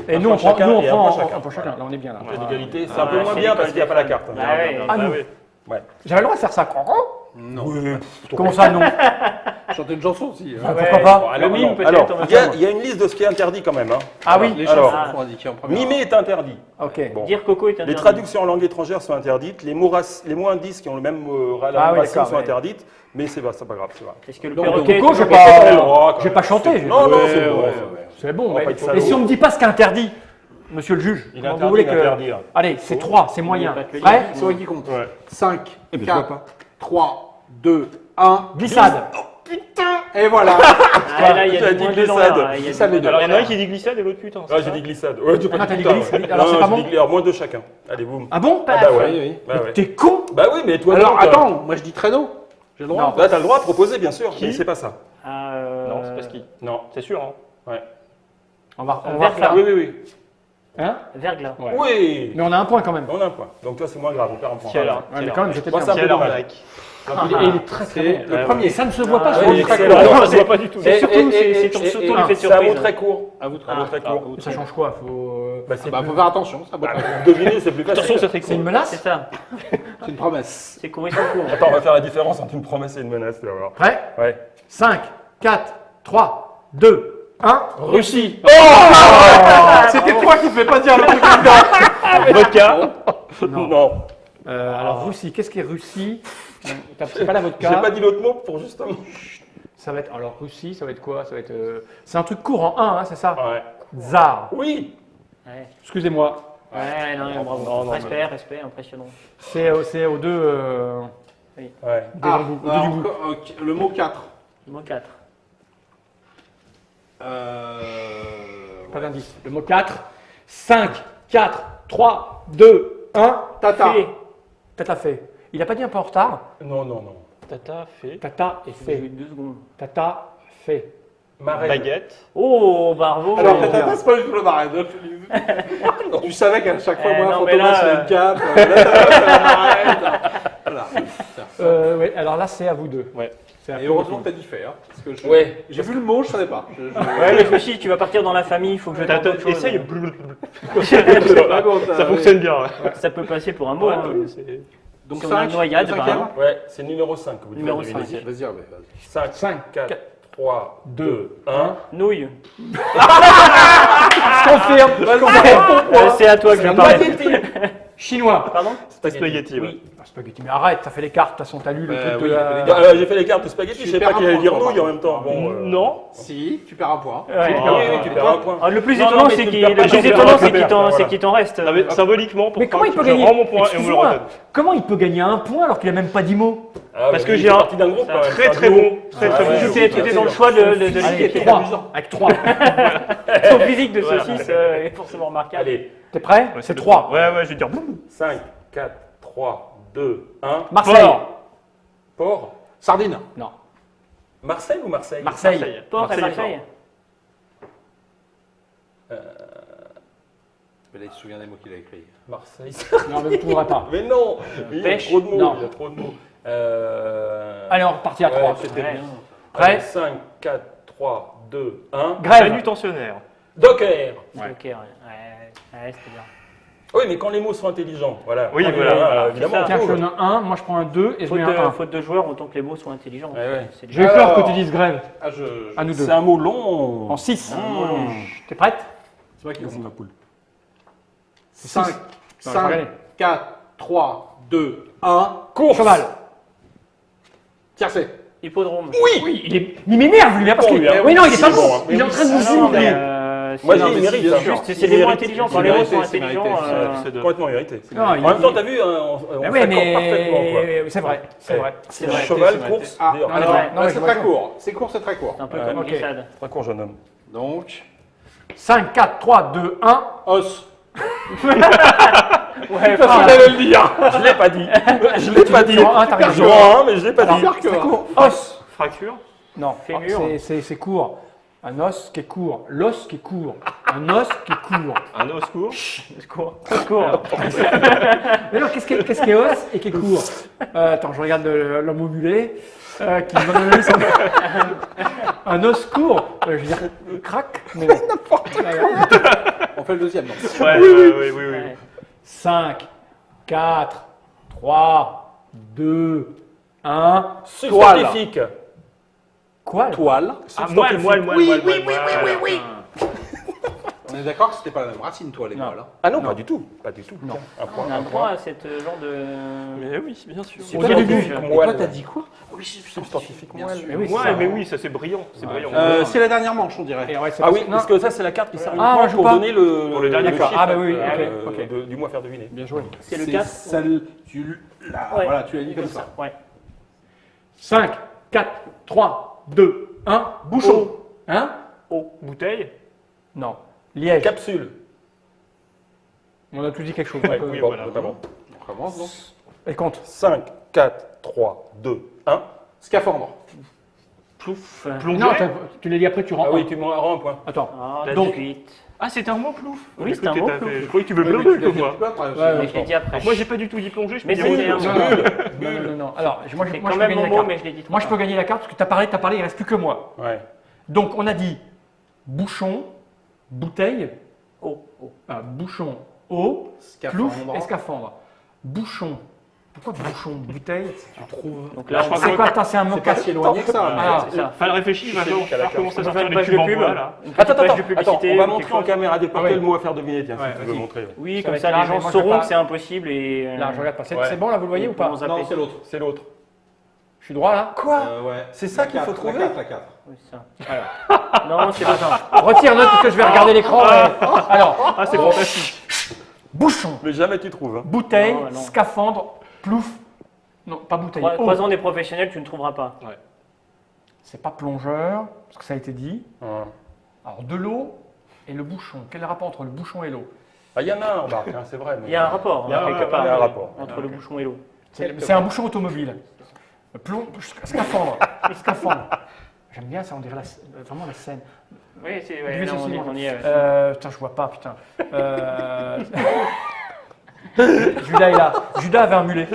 A: Et nous, on prend,
B: chacun
A: nous, on
B: et un
A: prend,
B: point chacun.
A: un point chacun. Là, on est bien là.
B: L'égalité, c'est un peu
E: Ouais,
B: moins
E: c'est
B: bien
E: l'école
B: parce qu'il n'y a pas la carte.
E: Ah ouais.
A: Ah, nous.
C: oui.
A: J'avais le droit de faire ça.
D: Non.
A: Comment ça, non?
D: Chanter une chanson aussi.
A: Ah,
E: Ouais.
A: pourquoi pas?
B: Alors,
E: Le mime,
B: non.
E: peut-être,
B: Alors,
E: on va
B: il y a-
E: savoir.
B: il y a une liste de ce qui est interdit quand même. Hein.
A: Ah oui.
D: Les
B: Alors,
D: chansons sont indiquées en premier.
B: mimer est interdit.
A: Ok.
B: Bon.
E: Dire coco est
B: Les
E: interdit.
B: traductions en langue étrangère sont interdites. Les mots indices qui ont le même la même
A: Ah oui,
B: racine
A: d'accord,
B: sont
A: ouais.
B: interdites. Mais c'est pas grave, c'est vrai.
E: Est-ce que le
D: Donc,
E: perroquet
A: Coco, j'ai
E: est
A: pas, j'ai pas chanté.
B: Non, non, c'est
D: Ouais,
B: bon.
D: ouais,
A: C'est bon.
B: On va
A: Mais,
B: pas être
A: mais
B: salaud.
A: si on me dit pas ce qui est interdit, monsieur le juge,
B: Il est
A: comment vous
B: interdit
A: voulez que.
B: d'interdire.
A: Allez, c'est 3, c'est moyen.
E: pas te le
A: Prêt?
D: C'est vrai qui compte.
B: Ouais.
D: 5,
A: Eh ben, je vois
D: 4, 3, 2, 1.
A: Glissade.
D: Et voilà.
E: Ah, là, il y
B: Tu
E: a
B: as
E: des
B: dit
E: moins deux dans
B: glissade.
E: l'air, là, il y a
D: Glissade,
E: des
D: les deux.
E: moins
C: Alors, il y en a
E: deux
C: un
E: dans
C: qui dit glissade et l'autre putain.
B: Ah, j'ai dit glissade. Ouais, tu peux
A: Ah,
B: pas
A: t'as
B: tout
A: dit
B: le temps,
A: glissade.
B: ouais.
A: Alors, c'est
B: Non,
A: pas
B: j'ai
A: bon?
B: dit- alors, moins de chacun. Allez, boum.
A: Ah bon?
B: Ah bah ouais.
D: Oui, oui.
B: Bah ouais.
A: T'es con?
B: Bah oui, mais toi,
D: Alors
B: non, toi.
D: attends, moi je dis traîneau. J'ai le droit.
A: Non.
B: Là, t'as le droit de proposer, bien sûr, mais c'est pas ça.
E: Ah,
C: Non, c'est pas ski.
B: Non.
C: C'est sûr, hein.
B: Ouais.
A: On va
E: Verglas.
A: refaire.
B: Oui, oui, oui.
A: Hein?
E: Verglas.
A: Ouais.
B: Oui.
A: Mais on a un point quand même.
B: On a un point. Donc toi, c'est moins grave. On perd un point.
C: Quelle heure
A: Ouais, mais quand même, j'étais
B: Moi,
A: bien.
B: ça me fait
C: Quelle
B: dommage.
C: arnaque.
A: Il est très très
D: C'est
A: bon.
D: le premier.
A: Et ça ne se voit pas
E: Ah,
A: sur
B: oui,
A: le
B: excellent.
A: tracker.
C: Non, ça se voit pas du tout.
E: C'est surtout,
B: Et-
E: c'est
B: et-
E: surtout
B: et-
E: l'effet de
B: C'est un mot
E: surprise.
B: très court.
D: À vous de
B: Un mot très court.
A: Ça change quoi? Faut.
B: Bah, c'est
D: Bah, faut faire attention, ça botte.
B: Pour deviner, c'est plus
C: Attention,
B: facile.
C: c'est très
A: C'est une
C: court.
A: menace?
E: C'est ça.
D: C'est une promesse.
E: C'est court et sans court.
B: Attends, on va faire la différence entre une promesse et une menace, tu vas voir.
A: Prêt?
B: Ouais.
A: 5, 4, 3, 2, 1.
B: Russie.
D: C'était toi qui ne fais pas dire le truc dedans.
C: Vodka.
B: Non.
A: Alors, Russie, qu'est-ce qu'est Russie? C'est pas la
B: J'ai
A: vodka.
B: pas dit l'autre mot pour justement.
A: Ça va être. Alors, Russie, ça va être quoi? Ça va être. C'est un truc court en 1, hein, c'est ça?
B: Ouais.
A: Tsar.
B: Oui.
E: Ouais,
A: Excusez-moi.
E: ouais, non, bravo.
B: Non, non,
E: Respect, respect, impressionnant.
A: C'est aux deux.
B: Ouais.
D: Ah,
A: au deux
D: alors,
A: du bout.
D: ok, le mot 4.
E: Le mot 4.
A: Pas d'indice. Le mot 4. 5, 4, 3, 2, 1.
D: Tata.
E: Fait.
A: Tata fait. Il a pas dit un peu en retard?
B: Non, non, non.
C: Tata fait.
A: Tata est
E: J'ai eu
A: fait.
E: 2 secondes.
A: Tata fait.
B: Marraine.
C: Baguette.
E: Oh, bravo.
D: Alors, tata, c'est pas du tout le marraine. Tu savais qu'à chaque fois, moi,
E: non, mais
D: Fantomas,
E: là,
D: c'est une 4. Là, c'est la marraine. Voilà.
A: Oui, alors là, c'est à vous deux.
C: Ouais.
A: C'est à
D: Et
A: vous
D: heureusement
A: deux.
D: que t'as dit fait. Hein, parce que
B: Ouais.
D: j'ai vu le mot, je savais pas.
E: Ouais, mais je me suis dit, tu vas partir dans la famille, il faut que je tente autre chose.
C: Essaye.
D: Ah bon,
C: Ça fonctionne bien. Ouais.
E: Ça peut passer pour un mot. hein.
D: Donc
E: Si on a
D: 5,
E: une noyade,
D: le
E: par
D: cinquième.
E: exemple.
B: Ouais, c'est numéro 5 que vous devez
E: Numéro
B: deviner.
E: 5.
D: Vas-y, vas-y.
B: 5,
A: 5,
B: 4, 3, 2, 1.
E: Nouille.
A: Je confirme.
E: C'est à toi que je parle.
A: Chinois.
E: Pardon
C: C'est spaghetti.
E: Oui.
A: Ah, spaghetti, mais arrête, t'as fait les cartes, t'as son talu, le truc de
D: oui,
A: la-
D: il a
B: J'ai fait les cartes de spaghetti, je sais
D: Super
B: pas qu'il allait dire
D: important,
B: nouilles en même temps. Bon,
C: Non.
D: Si, tu perds un point.
E: Ouais.
B: oui, tu perds un point.
E: Ah, le plus
B: Non,
E: étonnant,
B: non, mais
E: c'est
B: tu
E: qu'il
B: perds pas,
E: le plus
B: j'en perds
E: étonnant,
B: un,
E: c'est
B: je
E: qu'il
B: perds,
E: t'en
B: voilà.
E: c'est qu'il t'en reste.
C: Non, mais symboliquement, pour
A: Mais comment il peut
C: je
A: gagner
C: rends mon point et on me le
A: Excuse-moi,
C: redonne.
A: comment il peut gagner un point alors qu'il a même pas 10 mots
B: Ah,
C: Parce
B: mais
C: que
B: il
C: j'ai
B: fait
C: un
B: partie d'un groupe quand même.
C: Très
B: c'est un
C: très
B: duo.
C: bon. Très très
B: Ouais,
C: bon.
B: ouais.
E: Tu étais dans le choix de
A: Allez,
E: l'équipe.
A: 3. Avec 3.
E: Son physique de
C: Voilà.
E: saucisse est forcément remarquable.
B: Allez,
A: T'es prêt
C: Ouais,
A: C'est
C: le
A: 3.
C: Ouais, ouais, je vais dire.
B: 5, 4, 3, 2, 1.
A: Marseille.
B: Port.
D: Sardine.
A: Non.
B: Marseille ou Marseille
A: Marseille.
E: Port et
C: Marseille.
E: Marseille.
D: Mais là, il se souvient des mots qu'il a écrits.
B: Marseille.
A: Non, mais vous ne trouverez pas.
B: Mais non, il y a
E: Pêche.
B: trop de mots.
A: Non.
B: Il y a trop de mots.
A: Allez, on repartit à 3.
B: C'était
E: Ouais.
B: bien.
A: Prêt
B: 5, 4, 3, 2, 1.
A: Grève.
C: Manutentionnaire.
B: Docker.
E: Ok, ouais, c'était bien.
B: Oui, mais quand les mots sont intelligents, voilà.
C: Oui,
B: Ah,
C: voilà.
B: évidemment.
E: C'est ça.
B: on
A: Tiens, je
B: trouve.
A: donne un 1, moi je prends un 2 et je mets un 1.
E: Faute de joueurs, autant que les mots soient intelligents.
B: Ouais, ouais.
E: C'est
A: J'ai eu peur
D: Alors.
A: que tu dises grève.
D: Ah,
A: À nous deux.
B: C'est un mot long.
A: En 6.
B: Mmh.
A: T'es prête
D: C'est vrai qu'il
B: Vas-y,
D: a
B: ma poule.
D: 5,
A: Non, je vais regarder.
D: 4, 3, 2, 1.
A: Cours. Cheval.
D: Tiercé.
E: Hippodrome.
A: Oui, il m'énerve lui, hein, parce
B: Bon,
A: que.
B: lui, hein.
A: Oui, non, il est pas
B: C'est
A: bon.
B: bon, hein.
A: Il est en train de
E: Ah
A: nous
E: non, mais,
A: humilier.
B: Moi,
E: non,
B: j'ai
E: mais
B: mérite.
E: c'est
B: hein.
E: juste,
B: Il
E: c'est des mots
B: mérite.
E: intelligents.
D: c'est
E: Quand les mots
D: mérité,
E: sont
D: c'est
E: intelligents,
D: mérité,
C: C'est de-
B: Complètement mérité.
A: Non,
B: En
A: il-
B: même temps, t'as vu, on
A: Ah
B: s'accorde
A: ouais,
B: parfaitement. quoi.
A: mais c'est vrai, c'est vrai.
E: c'est vrai.
B: Cheval,
D: c'est
B: course.
D: Ah,
B: d'ailleurs.
D: alors,
A: ouais.
D: là,
A: Non, mais
D: c'est
A: je
D: très
A: vois.
D: court. C'est court, c'est très court.
E: C'est un peu comme
A: ok.
E: glissade.
B: Très court, jeune homme.
D: Donc,
A: 5, 4, 3, 2, 1.
D: os.
A: Ouais,
B: le dire. Je l'ai pas dit. Je l'ai pas dit.
A: Tu rends un, t'as rien
B: Je
A: dit.
B: rends un, mais je l'ai pas dit.
A: Os.
C: Fracture.
A: Non,
E: Fémur.
A: c'est court. Un os qui est court. L'os qui est court. Un os qui est court.
C: Un os court.
E: Secours.
A: Mais alors, qu'est-ce qui est os et qui est court Attends, je regarde l'homme ovulé qui va me donner son... Un os court. Je veux dire, crac. Mais n'importe quoi.
D: On fait le deuxième. Donc.
C: Ouais, oui.
E: Ouais.
A: 5, 4, 3, 2, 1.
B: Substantifique.
A: Quoi là
D: Toile.
C: Ah, moelle.
D: On est d'accord que c'était pas la même racine, toi, les
A: Non.
D: voiles. Hein.
B: Ah non, pas du tout. Pas du tout.
A: Non.
B: Un point.
E: On a
B: Un
E: le droit
B: point.
E: à cette genre de.
C: Mais oui, bien sûr.
E: C'est
A: Au
E: pas
A: début.
E: début.
D: Et
B: Moelle.
D: toi, t'as dit quoi
B: Substantifique
D: Bien
B: moelle.
D: sûr.
A: Mais oui, c'est
C: Ouais,
A: ça.
C: mais oui, ça c'est brillant. C'est brillant.
D: C'est la dernière manche, on dirait.
A: Et ouais, c'est
B: Ah
A: parce
B: oui,
A: que-
B: parce
A: non.
B: que ça, c'est la carte qui sert
A: Ah,
B: uniquement
A: on joue
B: pour
A: pas.
B: donner
C: Pour le dernier
B: chiffre,
A: chiffre. Ah, bah oui, ok.
B: du mois à faire deviner.
A: Bien joué.
E: C'est le 4.
D: Celle, tu l'as.
E: Ouais.
D: Voilà, tu l'as dit comme ça.
E: Ouais.
A: 5, 4, 3, 2, 1. Bouchon. Hein
E: Oh.
C: Bouteille.
A: Non. Liège.
B: Capsule.
A: On a tout dit quelque chose.
B: Ouais,
A: donc,
B: oui,
C: oui,
B: bon,
C: voilà.
B: notamment.
D: On commence donc.
A: Et compte.
B: 5, 4, 3, 2, 1.
D: Scaphandre.
E: Plouf.
C: Plongée.
A: Non, tu l'as dit après, tu rends.
B: Ah oui,
A: un.
B: tu m'en rends un point.
A: Attends.
E: Ah,
C: La
A: donc-
E: 18.
C: Ah, c'était un mot plouf.
E: Oui,
C: J'ai
E: c'était un
C: cru que
E: mot
C: t'avais-
E: plouf.
C: Je croyais que tu veux
D: Ouais, mais
C: bluffer
D: tu l'as
C: ou
D: dit
C: quoi
D: un peu après aussi.
A: Ouais,
E: Mais je l'ai dit après.
C: Moi, j'ai pas du tout dit plonger. Je
E: Mais
C: peux
E: c'est
C: dire
E: un
C: oui.
A: Non. Alors, moi, je
E: C'est
A: peux
E: quand même
A: gagner
E: mon
A: la
E: mot,
A: carte.
E: mais je l'ai dit.
A: Moi, je peux gagner la carte parce que tu as parlé, il reste plus que moi.
B: Ouais.
A: Donc, on a dit bouchon, bouteille,
E: Oh.
A: bouchon, eau, plouf
D: Scaphandre.
A: et scaphandre. Bouchon. Pourquoi bouchon, bouteille
D: Tu trouves.
E: Donc là,
C: je crois
A: C'est
C: que-
A: quoi Attends, c'est un mot
D: C'est pas
A: caché.
D: si éloigné que ça. mais-
A: Ah,
E: c'est ça.
C: Fallait réfléchir, il va
B: C'est lui qui a la
C: falloir commencer à
E: On va faire
C: sortir
E: une
C: les
E: page de
C: cubes en
E: pub.
C: bois, là.
E: Une petite page de
B: Attends,
E: publicité.
B: on va
E: ou
B: montrer
E: quelque
B: en
E: chose.
B: caméra déportée
A: Ouais.
B: le mot à faire deviner, tiens,
A: Ouais,
B: si tu veux
A: vas-y.
B: montrer.
E: Oui,
A: Ça
E: comme
A: va
E: ça,
A: être
E: les
A: là, mais
E: gens
A: moi, je vais
E: sauront
A: pas-
E: que c'est impossible et.
A: Là, je regarde pas. C'est
B: Ouais.
A: bon, là, vous le voyez ou pas
E: Comment zapper.
D: Non, c'est l'autre.
B: C'est l'autre.
A: Je suis droit là
B: Quoi
D: Ouais.
B: C'est ça
D: La
B: qu'il faut
D: quatre,
B: trouver.
D: La 4.
E: Oui, c'est ça. Non, c'est pas ça.
A: Retire note parce que je vais regarder l'écran. Alors,
C: Ah, c'est fantastique.
A: bouchon,
B: Mais jamais tu trouves. Hein.
A: bouteille,
E: Non, non.
A: scaphandre, plouf. Non, pas bouteille. eau.
E: Croisant des professionnels, tu ne trouveras pas.
A: C'est pas plongeur, parce que ça a été dit.
B: Ah,
A: Alors, de l'eau et le bouchon. Quel est le rapport entre le bouchon et l'eau
B: il y en a un en barque, hein, c'est vrai. mais-
E: Il y a un rapport,
B: Il y a
E: hein,
B: un
E: quelque
B: rapport,
E: part,
B: il y a un rapport.
E: entre le bouchon et l'eau.
A: C'est un bouchon automobile. Scaphandre. Scaphandre. J'aime bien ça, on dirait vraiment la scène.
E: Oui, c'est.
A: Du
E: Ouais, là,
A: vaisseau
E: on y est.
A: cinéma.
E: On y est.
A: Putain, je vois pas, putain. Judas est là. Judas avait un mulet.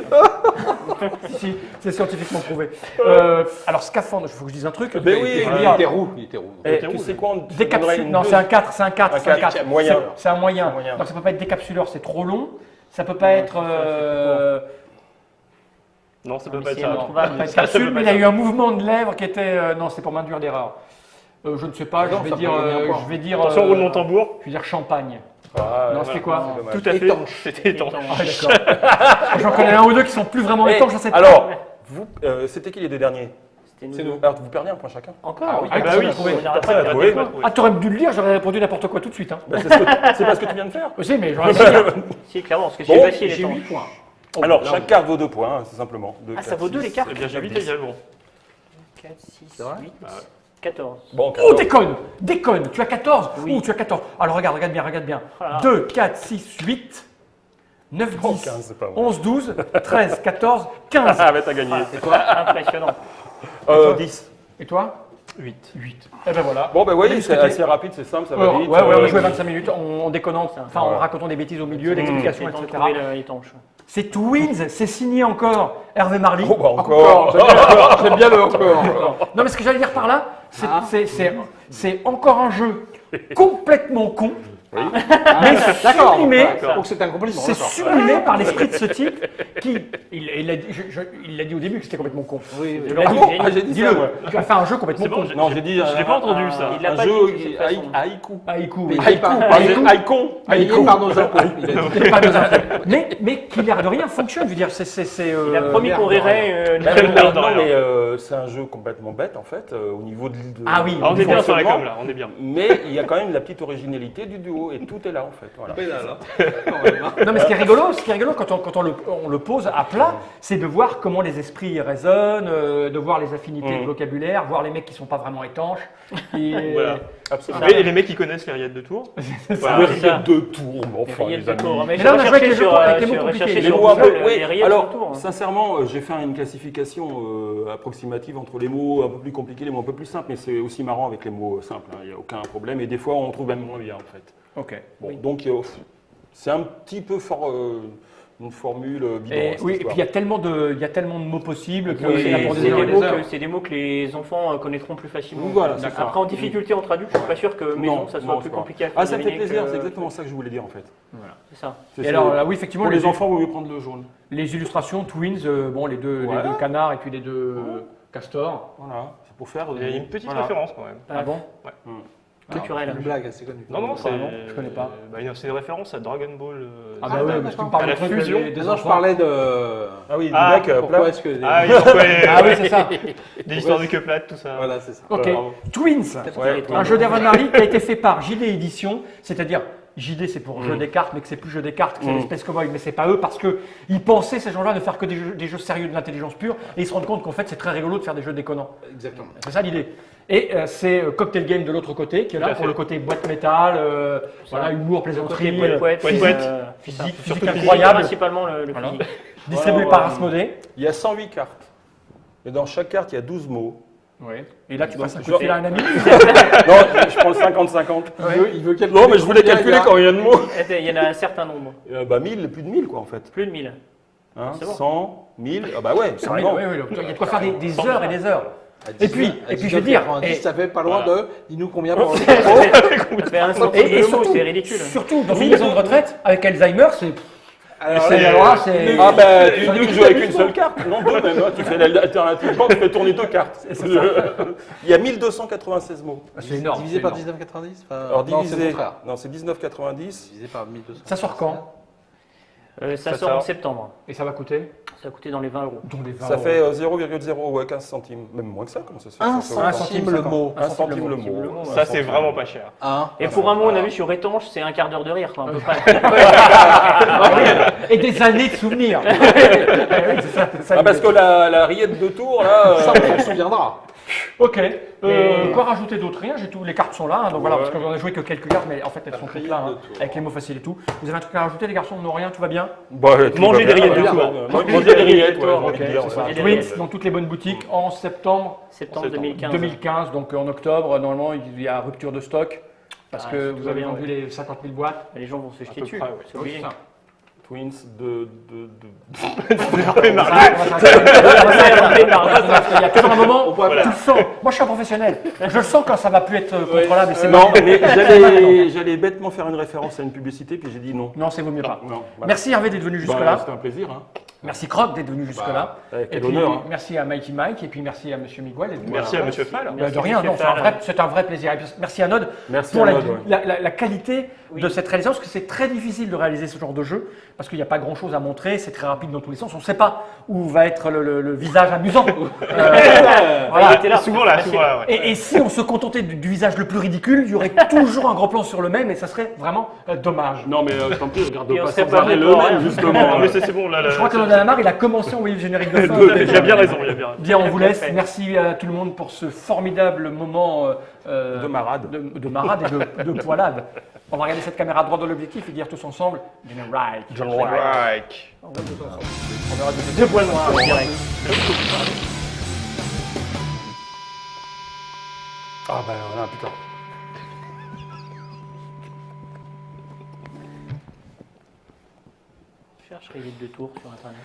A: Si, c'est scientifiquement prouvé. Alors, scaphandre, il faut que je dise un truc.
B: Ben oui,
A: Je veux
D: Il
A: dire,
D: était roux. Il était roux.
B: Eh, tu sais quoi, on te donnerait
A: décapsule.
B: une
A: Non,
B: dose-
A: c'est un 4, c'est un 4, c'est un 4.
B: Un moyen.
A: C'est un moyen.
B: C'est un moyen.
A: Donc, ça peut pas être décapsuleur, c'est trop long. Ça peut pas être.
C: Non, ça peut
E: mais
C: pas être
E: c'est
C: ça.
E: introuvable.
C: non.
A: Pas de
C: Ça peut
A: capsule,
C: pas
A: mais il
C: être
A: y a
C: ça.
A: eu un mouvement de lèvres qui était. Non, c'était pour m'induire d'erreur. Je ne sais pas,
D: Non,
A: je
D: ça
A: vais dire.
D: peut donner un point.
A: Je vais dire.
C: Attention, roulement de tambour.
A: Je vais dire champagne.
B: Ah,
A: Non,
B: ouais,
A: c'était quoi
B: c'est dommage.
C: Tout à fait.
D: Étanche.
C: C'était étanche.
A: Ah, d'accord. J'en connais un ou deux qui sont plus vraiment
B: Eh,
A: étanches, je sais pas.
B: alors, vous, c'était qui les deux derniers?
E: C'était
D: C'est nous.
B: Alors, vous perdez un point chacun.
E: Encore
A: Ah oui,
C: Ah bah
A: personne
C: oui,
A: n'a trouvé.
E: On n'arrête
B: Personne
E: pas
B: n'a
E: de
B: trouvé.
E: dire
C: Oui.
A: Ah, t'aurais dû le lire, j'aurais répondu n'importe quoi tout de suite. Hein.
B: Bah, c'est pas ce que tu viens de faire.
A: Aussi, mais j'aurais pas dit.
E: Si, clairement, parce que
B: Bon,
E: c'est facile
A: J'ai
E: étant.
A: 8 points.
B: Alors,
D: là,
B: chaque carte vaut 2 points, c'est simplement. Deux,
E: Ah, ça
B: quatre,
E: vaut 2
B: six.
E: les cartes
C: Eh bien, j'ai 8 également.
E: 4, 6,
D: C'est vrai
E: 8,
C: Ah ouais.
E: 14.
B: Bon,
A: Oh,
B: 14.
A: déconne. Tu as 14
E: Oui.
A: tu as 14. Alors, regarde bien.
E: Oh là là.
A: 2, 4, 6, 8, 9,
B: Oh,
A: 10,
B: 15, c'est pas vrai.
A: 11, 12, 13, 14, 15.
B: Ah, bah, t'as gagné.
E: C'est quoi impressionnant.
B: 10.
A: Et toi
C: 8.
A: 8. Eh ben voilà.
B: Bon, bah,
A: On a
B: oui, c'est
A: discuté.
B: assez rapide, c'est simple, ça va
A: Ouais,
B: vite.
A: ouais, on a joué 25 minutes en déconnant, enfin en
B: Ouais.
A: racontant des bêtises au milieu,
E: C'est
A: l'explication,
E: le temps de
A: etc.
E: trouver l'étanche.
A: C'est Twins, c'est signé encore Hervé Marly.
B: Oh, bah,
D: Encore.
B: encore.
D: J'aime bien le encore.
A: Non, mais ce que j'allais dire par là, c'est
D: Ah.
A: c'est encore un jeu complètement con,
D: Mais d'accord.
A: sublimé.
D: Donc c'est un compliment.
A: C'est
D: d'accord.
A: sublimé par l'esprit de ce type qui, il l'a dit au début que c'était complètement con.
D: Oui, oui.
E: Je l'ai dit,
B: bon
E: j'ai
B: Ah,
E: dit.
B: j'ai dit ça,
A: Dis-le,
B: moi.
A: tu as fait un jeu complètement
C: C'est bon,
A: con.
C: j'ai-
B: Non, j'ai dit.
C: Je l'ai pas entendu, ça.
E: Il l'a
B: Un
E: pas
B: jeu
E: dit de cette façon.
B: haïku.
A: Haïku,
D: Mais
A: oui.
D: payé par-
B: Haïkon.
D: payé par nos impôts. Il a dit.
A: Pas besoin. Mais qui l'air de rien fonctionne. Je veux dire, c'est.
E: Il a promis qu'on rirait.
B: Bah,
C: Merde,
B: non,
C: rien.
B: mais c'est un jeu complètement bête en fait, au niveau de.
A: Ah oui.
C: Ah, on est bien sur la
B: fonctionnement.
C: com là, on est bien.
B: Mais il y a quand même la petite originalité du duo et tout est là en fait. Voilà.
A: Non, mais ce qui est rigolo quand on le pose à plat, c'est de voir comment les esprits résonnent, de voir les affinités de vocabulaire, voir les mecs qui sont pas vraiment étanches. Et-
C: Voilà.
B: Absolument.
C: Et les mecs qui connaissent les rillettes de tour. Voilà.
B: Le
E: c'est ça.
B: rillette de tour, mais enfin
E: Rillettes
B: les
E: de
B: amis.
E: tour. Mais
A: Mais là, on a
E: j'ai
A: joué avec
E: recherché
A: les jeux avec les mots
E: sur-
A: compliqués.
E: recherché
B: Les
E: sur
B: mots un peu.
E: Google,
B: Oui.
E: les rillettes
B: Alors,
E: de tour.
B: sincèrement, j'ai fait une classification approximative entre les mots un peu plus compliqués, les mots un peu plus simples, mais c'est aussi marrant avec les mots simples. Il n'y a aucun problème. Et des fois, on trouve même moins bien en fait.
A: Ok.
B: Bon, donc c'est un petit peu une formule bidon.
A: Et,
B: cette
A: oui, et
B: histoire.
A: puis il y a tellement de mots possibles que
B: Oui,
A: c'est là pour
E: C'est
A: des heures et
E: des
A: des
E: mots
A: heures.
E: que- c'est des mots que les enfants connaîtront plus facilement.
B: Voilà, c'est ça.
E: Après, en difficulté en traduit, je suis pas sûr que maison, ça soit
B: non,
E: plus
B: c'est pas.
E: compliqué à faire.
B: Ah, ça me fait
E: deviner
B: plaisir,
E: que-
B: c'est exactement ça que je voulais dire en fait.
E: C'est ça.
A: Et alors là, oui, effectivement,
B: Pour les enfants, il vaut mieux prendre le jaune.
A: les illustrations, Twins, bon, les deux
B: Ouais.
A: canards et puis les deux castors.
B: Voilà, c'est pour faire.
C: Il y a une petite
A: Voilà.
C: référence quand même.
A: Ah bon
E: Culturel.
D: Une blague assez connue.
C: Non, non, c'est.
A: non, je connais pas.
C: Bah, c'est une référence à Dragon Ball.
A: Ah
D: Ah,
A: bah oui,
D: d'accord.
A: parce que tu me parles
C: À
A: de
C: la
A: trucs
C: fusion.
A: des
D: Non, je
A: enfants.
D: parlais de.
B: Ah oui,
C: Ah,
B: du mec,
D: Pourquoi
B: plat.
D: est-ce que.
C: Ah oui, pourquoi les-
A: Ah oui, c'est ça.
C: Des histoires du que plate, tout ça.
D: Voilà, c'est ça.
A: Ok.
C: Bravo.
A: Twins,
B: Ouais,
A: un jeu d'Hervé Marly qui a été fait par JD Édition, c'est-à-dire JD c'est pour jeu des cartes, mais que c'est plus jeu des cartes, que c'est l'espèce cowboy, mais c'est pas eux parce que ils pensaient ces gens-là ne faire que des jeux sérieux de l'intelligence pure et ils se rendent compte qu'en fait c'est très rigolo de faire des jeux déconnants.
D: Exactement.
A: C'est ça l'idée. Et c'est Cocktail Game de l'autre côté qui est
C: Tout
A: là
C: à
A: pour
C: fait.
A: le côté boîte métal, voilà, humour, plaisanterie,
E: Poète,
A: physique,
E: physique,
A: physique incroyable,
E: principalement le
A: Voilà.
E: physique.
A: distribué
D: Voilà,
A: par
D: ouais.
A: Asmodée.
B: Il y a 108 cartes. Et dans chaque carte, il y a 12 mots.
A: Et là tu passes un coup de
B: genre-
A: fil à un ami.
B: Non, je prends le 50-50.
D: Il veut calculer.
B: Non, mais je voulais calculer quand il y a de mots.
E: Il y en a un certain nombre,
B: Bah 1000, plus de 1000 quoi en fait.
E: plus de 1000.
B: Hein,
E: C'est bon.
B: 100, 1000, ah bah ouais,
A: Oui,
B: carrément.
A: oui, il y a de quoi faire des heures et des heures.
D: À
A: Et puis,
D: 19,
A: et puis je vais dire,
D: 19,90,
A: et-
D: ça fait pas loin de. Dis-nous combien pour.
E: Ça fait un centime
A: Et
E: de mot,
A: surtout,
E: c'est ridicule.
A: surtout dans une maison de retraite avec Alzheimer, c'est.
D: Alors,
A: c'est-
D: là,
A: alors là, c'est-
B: Ah bah tu joues avec une seule carte, non deux même, hein. Tu fais l'alternativement, tu fais tourner deux cartes. Il y a 1296 mots.
A: C'est énorme.
D: divisé
A: c'est
D: par
A: énorme.
D: 19,90
B: Alors
D: non, c'est le
B: divisé,
D: contraire.
B: non c'est 19,90.
D: Divisé par 1200.
A: Ça sort quand
E: Ça
C: Ça
E: sort en
C: sort.
E: septembre.
A: Et ça va coûter
E: Ça a coûté dans les 20 euros.
A: Dont les 20
B: Ça
A: euros.
B: fait 0,15 centimes, même moins que ça, comment ça se fait
D: Un
B: ça,
D: centime le mot.
B: Un centime le mot.
C: Ça, c'est vraiment pas cher.
D: Un.
E: Et pour un mot, on a vu sur étanche, c'est un quart d'heure de rire, quoi, à peu près.
A: Et des années de souvenirs. Oui, c'est ça, c'est ça
B: Ah parce que
A: l'idée.
B: la rillette de tour là.
D: Ça, on s'en souviendra.
A: Ok.
E: Mais-
A: Quoi rajouter d'autre? Rien, j'ai tout. Les cartes sont là, hein, donc voilà,
B: Ouais.
A: parce qu'on a joué que quelques cartes, mais en fait elles sont toutes
D: rillette
A: là, hein,
D: de tour.
A: avec les mots faciles et tout. Vous avez un truc à rajouter, les garçons? Non, rien, tout va bien?
C: Manger des rillettes de tour.
B: Manger des rillettes, ouais,
A: Ok,
B: j'ai envie de dire,
A: c'est ça.
B: ouais.
A: Twins dans toutes les bonnes boutiques en septembre
E: Septembre 2015.
A: 2015, donc en octobre, normalement il y a rupture de stock parce
E: Ah,
A: que
E: tout
A: vous
E: va
A: avez
E: bien,
A: vendu
E: ouais.
A: les 50 000 boîtes.
E: Les gens vont se jeter
C: peu
E: dessus,
C: près, ouais.
E: c'est obligé.
A: ça.
B: Twins
A: Il y a toujours un moment où tu le sens. Moi, je suis un professionnel. Je le sens quand ça va plus être contrôlable. Et c'est
B: Non,
A: bon.
B: mais j'allais bêtement faire une référence à une publicité, puis j'ai dit non.
A: Non, c'est vaut mieux pas.
B: Non, voilà.
A: Merci Hervé d'être venu
B: Bah,
A: jusque-là.
B: C'était un plaisir. Hein.
A: Merci Croc d'être venu jusque-là.
B: Avec
A: Et
B: quel
A: puis,
B: honneur. Hein.
A: merci à Mikey Mike et puis merci à Monsieur Miguel. d'être venu.
C: Merci à Monsieur Fall.
A: De rien, non, c'est un vrai plaisir. Et puis, merci à Nod
B: Merci
A: pour
B: à Nod, ouais.
A: la qualité de cette réalisation, parce que c'est très difficile de réaliser ce genre de jeu, parce qu'il n'y a pas grand-chose à montrer, c'est très rapide dans tous les sens, on ne sait pas où va être le visage amusant.
E: Il était là.
C: Souvent là, ouais.
A: Et si on se contentait du visage le plus ridicule, il y aurait toujours un gros plan sur le même, et ça serait vraiment dommage.
B: Non, mais tant pis, regarde
E: Et on
B: pas
E: serait
B: sans
E: pas
B: arrêt le
E: d'accord,
B: même,
E: hein.
B: justement.
C: Non, mais c'est bon, là.
A: Je crois que Nod Alamar, il a commencé à envoyer le générique de fin.
C: Il a bien raison, il a bien raison.
A: Bien, on vous laisse.
E: Parfait.
A: Merci à tout le monde pour ce formidable moment
B: De marade.
A: de marade et de poilade. On va regarder cette caméra droit de l'objectif et dire tous ensemble General.
C: Right.
A: On va tous ensemble. On verra deux poils noirs en direct.
B: Ah ben voilà, putain.
E: Je chercherai vite de tour sur Internet.